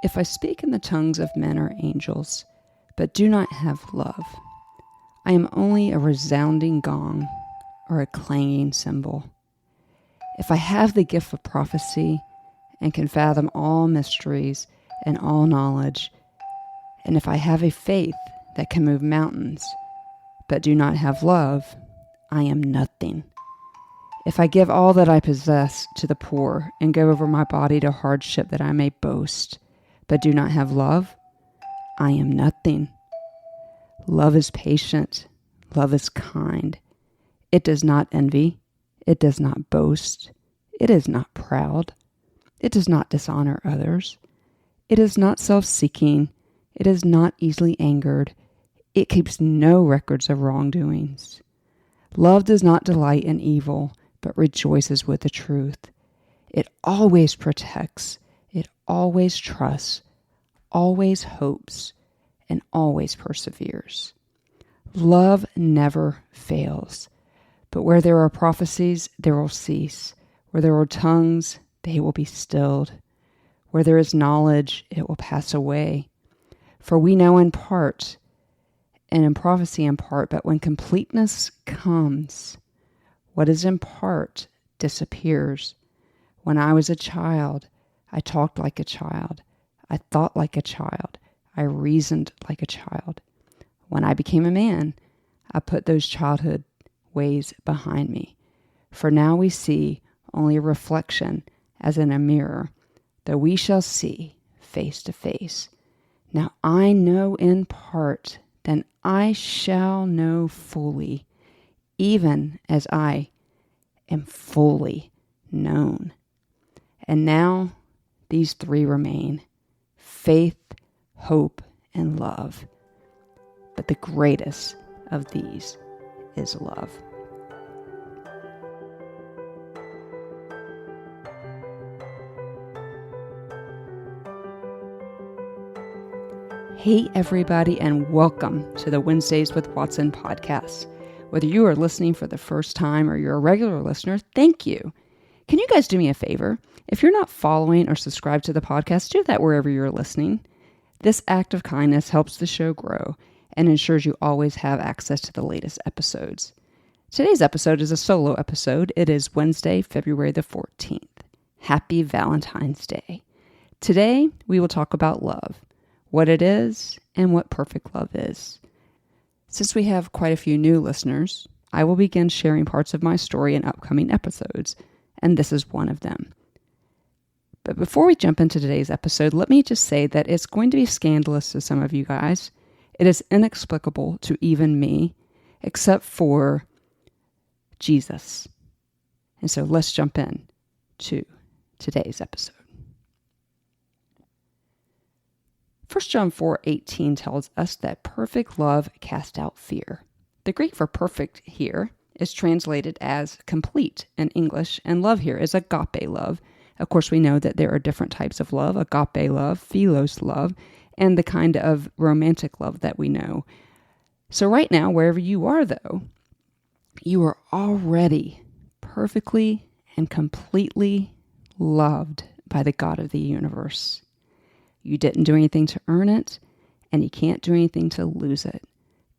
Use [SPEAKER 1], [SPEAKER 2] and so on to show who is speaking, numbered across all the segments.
[SPEAKER 1] If I speak in the tongues of men or angels, but do not have love, I am only a resounding gong or a clanging cymbal. If I have the gift of prophecy and can fathom all mysteries and all knowledge, and if I have a faith that can move mountains, but do not have love, I am nothing. If I give all that I possess to the poor and go over my body to hardship that I may boast, but do not have love, I am nothing. Love is patient. Love is kind. It does not envy. It does not boast. It is not proud. It does not dishonor others. It is not self-seeking. It is not easily angered. It keeps no records of wrongdoings. Love does not delight in evil, but rejoices with the truth. It always protects. It always trusts, always hopes, and always perseveres. Love never fails. But where there are prophecies, there will cease. Where there are tongues, they will be stilled. Where there is knowledge, it will pass away. For we know in part, and in prophecy in part, but when completeness comes, what is in part disappears. When I was a child, I talked like a child. I thought like a child. I reasoned like a child. When I became a man, I put those childhood ways behind me. For now we see only a reflection as in a mirror, though we shall see face to face. Now I know in part, then I shall know fully, even as I am fully known. And now these three remain: faith, hope, and love. But the greatest of these is love. Hey everybody, and welcome to the Wednesdays with Watson podcast. Whether you are listening for the first time or you're a regular listener, thank you. Can you guys do me a favor? If you're not following or subscribed to the podcast, do that wherever you're listening. This act of kindness helps the show grow and ensures you always have access to the latest episodes. Today's episode is a solo episode. It is Wednesday, February the 14th. Happy Valentine's Day. Today, we will talk about love, what it is, and what perfect love is. Since we have quite a few new listeners, I will begin sharing parts of my story in upcoming episodes, and this is one of them. But before we jump into today's episode, let me just say that it's going to be scandalous to some of you guys. It is inexplicable to even me, except for Jesus. And so let's jump in to today's episode. 1 John 4:18 tells us that perfect love casts out fear. The Greek for perfect here is translated as complete in English, and love here is agape love. Of course, we know that there are different types of love: agape love, philos love, and the kind of romantic love that we know. So right now, wherever you are, though, you are already perfectly and completely loved by the God of the universe. You didn't do anything to earn it, and you can't do anything to lose it.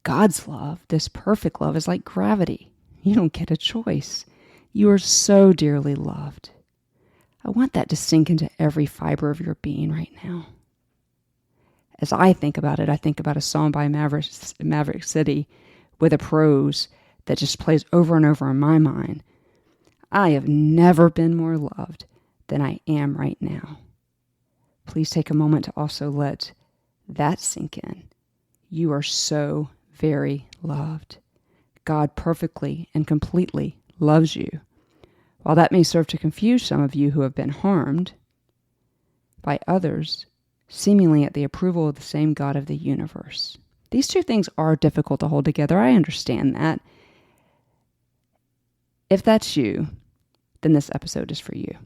[SPEAKER 1] God's love, this perfect love, is like gravity. You don't get a choice. You are so dearly loved. I want that to sink into every fiber of your being right now. As I think about it, I think about a song by Maverick City with a prose that just plays over and over in my mind. I have never been more loved than I am right now. Please take a moment to also let that sink in. You are so very loved. God perfectly and completely loves you. While that may serve to confuse some of you who have been harmed by others, seemingly at the approval of the same God of the universe. These two things are difficult to hold together. I understand that. If that's you, then this episode is for you.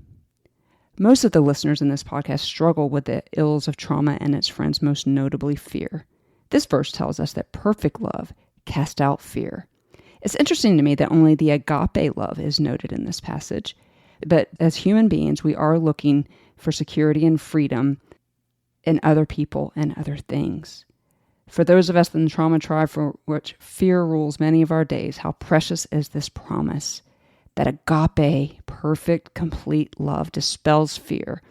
[SPEAKER 1] Most of the listeners in this podcast struggle with the ills of trauma and its friends, most notably fear. This verse tells us that perfect love casts out fear. It's interesting to me that only the agape love is noted in this passage. But as human beings, we are looking for security and freedom in other people and other things. For those of us in the trauma tribe for which fear rules many of our days, how precious is this promise that agape, perfect, complete love dispels fear.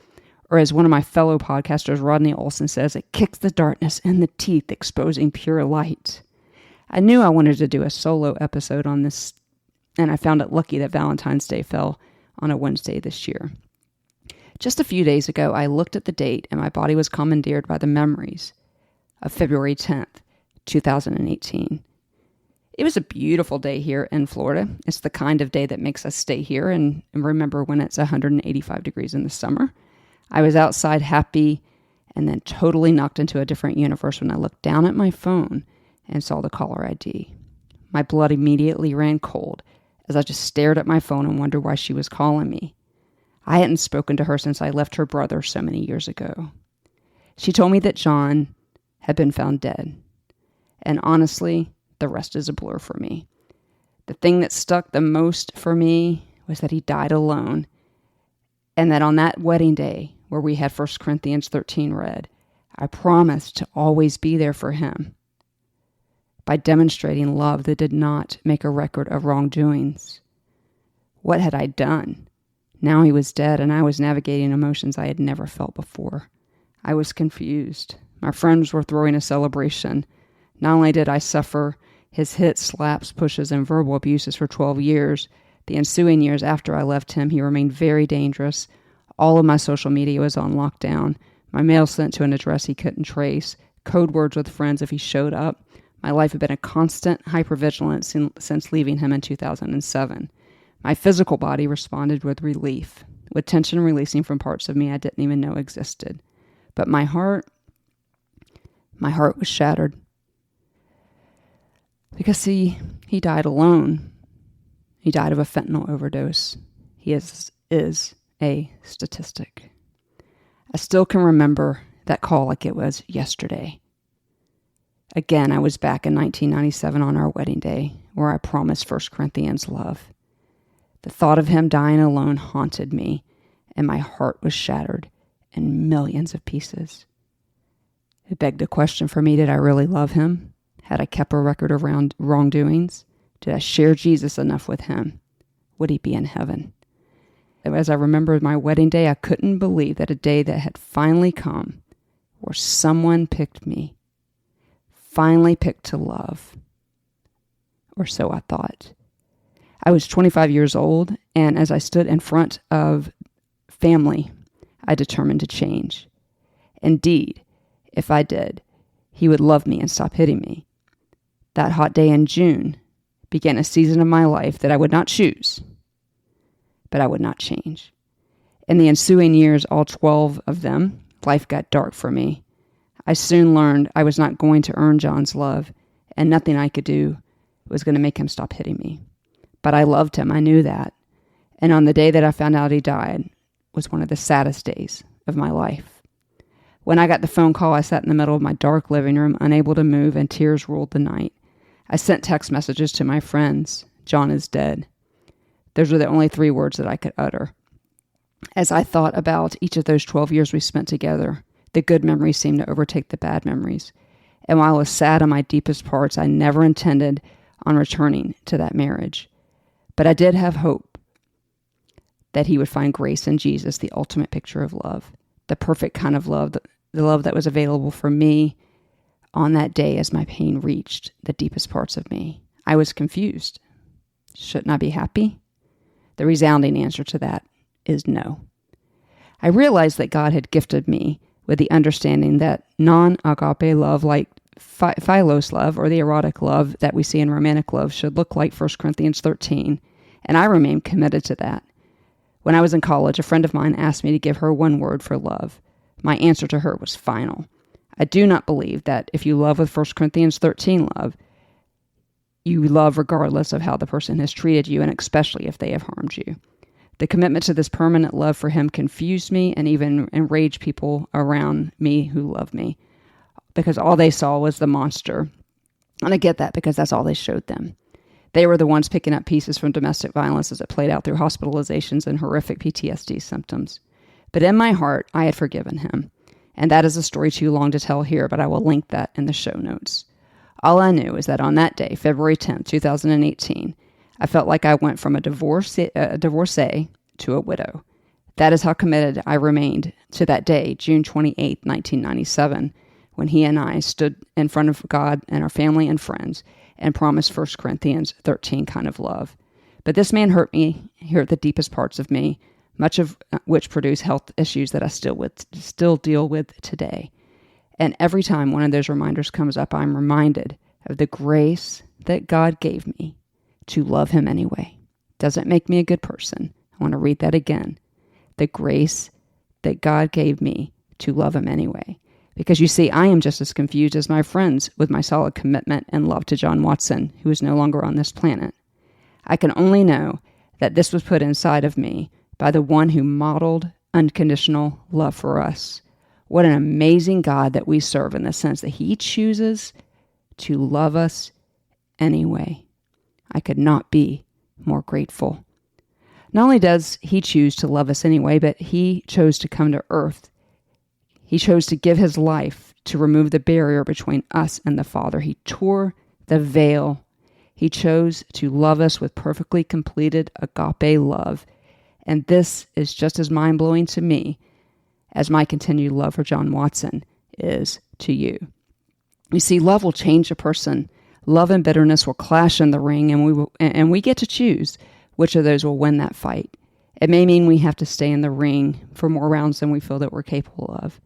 [SPEAKER 1] Or as one of my fellow podcasters, Rodney Olson, says, it kicks the darkness in the teeth, exposing pure light. I knew I wanted to do a solo episode on this, and I found it lucky that Valentine's Day fell on a Wednesday this year. Just a few days ago, I looked at the date, and my body was commandeered by the memories of February 10th, 2018. It was a beautiful day here in Florida. It's the kind of day that makes us stay here and remember when it's 185 degrees in the summer. I was outside happy and then totally knocked into a different universe when I looked down at my phone and saw the caller ID. My blood immediately ran cold as I just stared at my phone and wondered why she was calling me. I hadn't spoken to her since I left her brother so many years ago. She told me that John had been found dead. And honestly, the rest is a blur for me. The thing that stuck the most for me was that he died alone, and that on that wedding day where we had 1 Corinthians 13 read, I promised to always be there for him by demonstrating love that did not make a record of wrongdoings. What had I done? Now he was dead, and I was navigating emotions I had never felt before. I was confused. My friends were throwing a celebration. Not only did I suffer his hits, slaps, pushes, and verbal abuses for 12 years, the ensuing years after I left him, he remained very dangerous. All of my social media was on lockdown. My mail sent to an address he couldn't trace. Code words with friends if he showed up. My life had been a constant hypervigilance since leaving him in 2007. My physical body responded with relief, with tension releasing from parts of me I didn't even know existed. But my heart was shattered. Because he died alone. He died of a fentanyl overdose. He is a statistic. I still can remember that call like it was yesterday. Again, I was back in 1997 on our wedding day, where I promised 1 Corinthians love. The thought of him dying alone haunted me, and my heart was shattered in millions of pieces. It begged the question for me, did I really love him? Had I kept a record of wrongdoings? Did I share Jesus enough with him? Would he be in heaven? As I remembered my wedding day, I couldn't believe that a day that had finally come, where someone picked me, finally picked to love. Or so I thought. I was 25 years old, and as I stood in front of family, I determined to change. Indeed, if I did, he would love me and stop hitting me. That hot day in June began a season of my life that I would not choose, but I would not change. In the ensuing years, all 12 of them, life got dark for me. I soon learned I was not going to earn John's love, and nothing I could do was going to make him stop hitting me. But I loved him, I knew that. And on the day that I found out he died was one of the saddest days of my life. When I got the phone call, I sat in the middle of my dark living room, unable to move, and tears ruled the night. I sent text messages to my friends. John is dead. Those were the only 3 words that I could utter. As I thought about each of those 12 years we spent together, the good memories seemed to overtake the bad memories. And while I was sad in my deepest parts, I never intended on returning to that marriage. But I did have hope that he would find grace in Jesus, the ultimate picture of love, the perfect kind of love, the love that was available for me on that day as my pain reached the deepest parts of me. I was confused. Shouldn't I be happy? The resounding answer to that is no. I realized that God had gifted me with the understanding that non-agape love, like philos love or the erotic love that we see in romantic love, should look like 1 Corinthians 13, and I remained committed to that. When I was in college, a friend of mine asked me to give her one word for love. My answer to her was final. I do not believe that if you love with 1 Corinthians 13 love, you love regardless of how the person has treated you, and especially if they have harmed you. The commitment to this permanent love for him confused me and even enraged people around me who love me, because all they saw was the monster. And I get that, because that's all they showed them. They were the ones picking up pieces from domestic violence as it played out through hospitalizations and horrific PTSD symptoms. But in my heart, I had forgiven him. And that is a story too long to tell here, but I will link that in the show notes. All I knew is that on that day, February 10th, 2018, I felt like I went from a divorcee to a widow. That is how committed I remained to that day, June 28th, 1997, when he and I stood in front of God and our family and friends and promised 1 Corinthians 13 kind of love. But this man hurt me here at the deepest parts of me, much of which produced health issues that I still deal with today. And every time one of those reminders comes up, I'm reminded of the grace that God gave me to love him anyway. Doesn't make me a good person. I want to read that again. The grace that God gave me to love him anyway. Because you see, I am just as confused as my friends with my solid commitment and love to John Watson, who is no longer on this planet. I can only know that this was put inside of me by the one who modeled unconditional love for us. What an amazing God that we serve in the sense that he chooses to love us anyway. I could not be more grateful. Not only does he choose to love us anyway, but he chose to come to earth. He chose to give his life to remove the barrier between us and the Father. He tore the veil. He chose to love us with perfectly completed agape love. And this is just as mind-blowing to me as my continued love for John Watson is to you. You see, love will change a person. Love and bitterness will clash in the ring, and we get to choose which of those will win that fight. It may mean we have to stay in the ring for more rounds than we feel that we're capable of.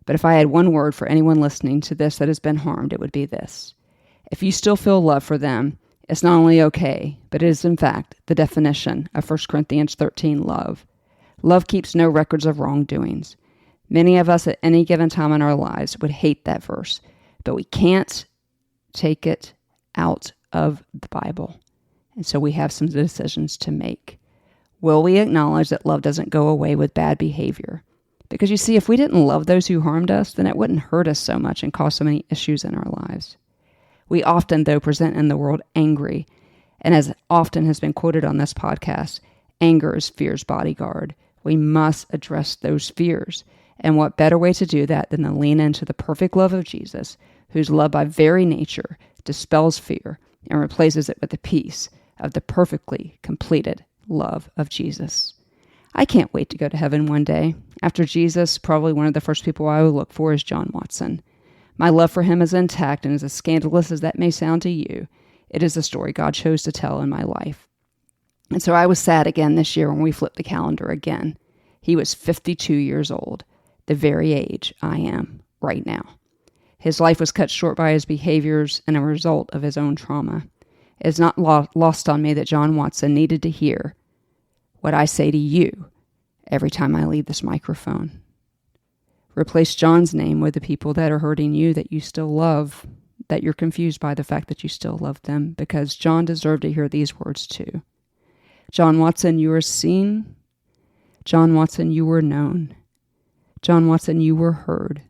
[SPEAKER 1] But if I had one word for anyone listening to this that has been harmed, it would be this. If you still feel love for them, it's not only okay, but it is in fact the definition of 1 Corinthians 13 love. Love keeps no records of wrongdoings. Many of us at any given time in our lives would hate that verse, but we can't take it out of the Bible. And so we have some decisions to make. Will we acknowledge that love doesn't go away with bad behavior? Because you see, if we didn't love those who harmed us, then it wouldn't hurt us so much and cause so many issues in our lives. We often, though, present in the world angry. And as often has been quoted on this podcast, anger is fear's bodyguard. We must address those fears. And what better way to do that than to lean into the perfect love of Jesus, whose love by very nature dispels fear and replaces it with the peace of the perfectly completed love of Jesus. I can't wait to go to heaven one day. After Jesus, probably one of the first people I will look for is John Watson. My love for him is intact, and as scandalous as that may sound to you, it is the story God chose to tell in my life. And so I was sad again this year when we flipped the calendar again. He was 52 years old, the very age I am right now. His life was cut short by his behaviors and a result of his own trauma. It is not lost on me that John Watson needed to hear what I say to you every time I leave this microphone. Replace John's name with the people that are hurting you that you still love, that you're confused by the fact that you still love them, because John deserved to hear these words too. John Watson, you are seen. John Watson, you were known. John Watson, you were heard.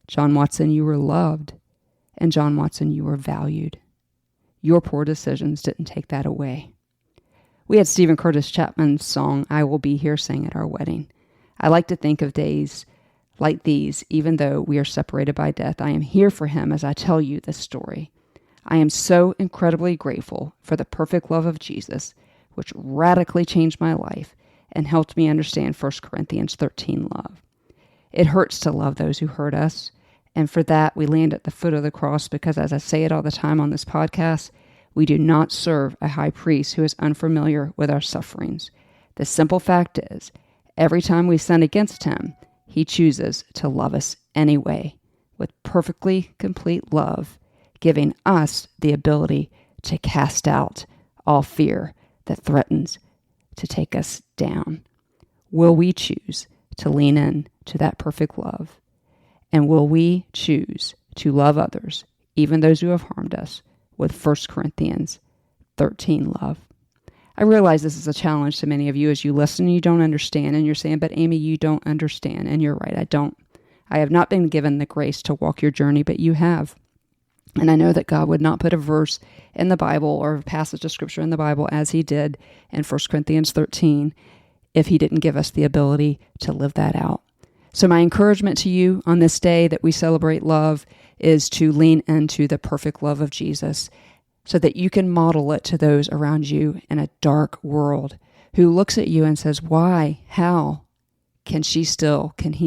[SPEAKER 1] John Watson, you were loved. And John Watson, you were valued. Your poor decisions didn't take that away. We had Stephen Curtis Chapman's song, I Will Be Here, sang at our wedding. I like to think of days like these, even though we are separated by death. I am here for him as I tell you this story. I am so incredibly grateful for the perfect love of Jesus, which radically changed my life and helped me understand 1 Corinthians 13 love. It hurts to love those who hurt us, and for that we land at the foot of the cross because, as I say it all the time on this podcast, we do not serve a high priest who is unfamiliar with our sufferings. The simple fact is, every time we sin against him, he chooses to love us anyway, with perfectly complete love, giving us the ability to cast out all fear that threatens to take us down. Will we choose to lean in to that perfect love? And will we choose to love others, even those who have harmed us, with 1 Corinthians 13 love? I realize this is a challenge to many of you as you listen and you don't understand, and you're saying, but Amy, you don't understand. And you're right, I don't. I have not been given the grace to walk your journey, but you have. And I know that God would not put a verse in the Bible or a passage of scripture in the Bible as he did in 1 Corinthians 13 if he didn't give us the ability to live that out. So my encouragement to you on this day that we celebrate love is to lean into the perfect love of Jesus so that you can model it to those around you in a dark world who looks at you and says, why, how can he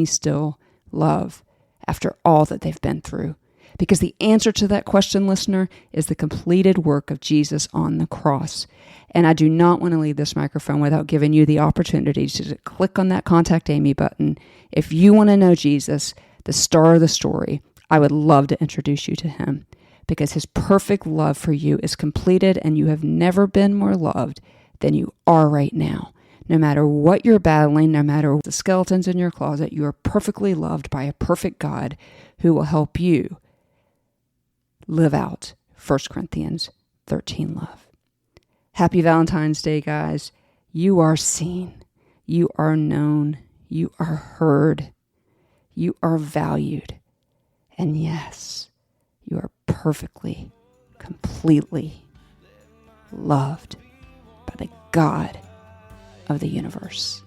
[SPEAKER 1] still love after all that they've been through? Because the answer to that question, listener, is the completed work of Jesus on the cross. And I do not want to leave this microphone without giving you the opportunity to click on that Contact Amy button. If you want to know Jesus, the star of the story, I would love to introduce you to him, because his perfect love for you is completed, and you have never been more loved than you are right now. No matter what you're battling, no matter the skeletons in your closet, you are perfectly loved by a perfect God who will help you live out 1 Corinthians 13 love. Happy Valentine's Day, guys. You are seen. You are known. You are heard. You are valued. And yes, you are perfectly, completely loved by the God of the universe.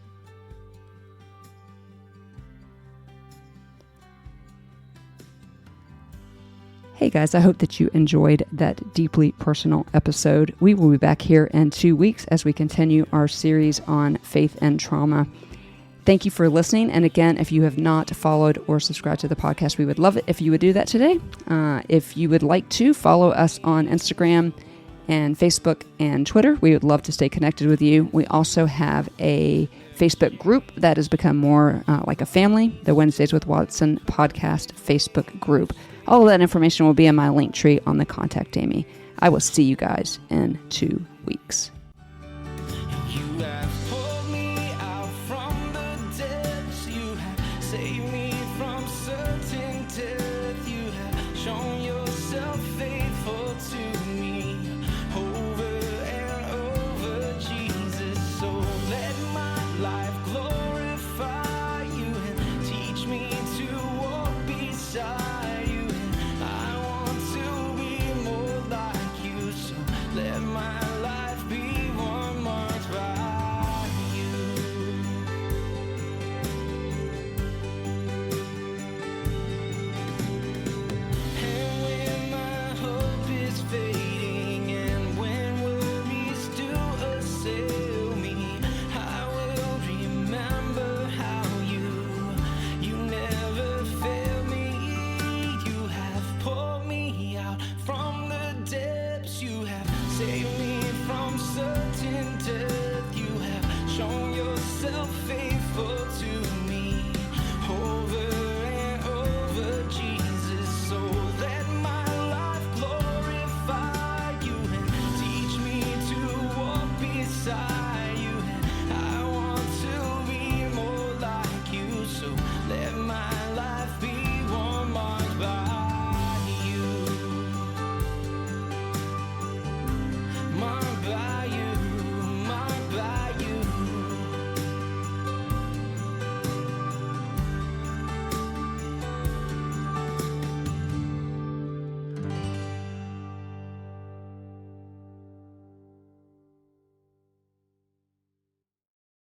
[SPEAKER 1] Hey guys, I hope that you enjoyed that deeply personal episode. We will be back here in 2 weeks as we continue our series on faith and trauma. Thank you for listening. And again, if you have not followed or subscribed to the podcast, we would love it if you would do that today. If you would like to follow us on Instagram and Facebook and Twitter, we would love to stay connected with you. We also have a Facebook group that has become more like a family, the Wednesdays with Watson podcast Facebook group. All of that information will be in my link tree on the Contact Amy. I will see you guys in 2 weeks.
[SPEAKER 2] You have pulled me out from the depths. You have saved me from certain death.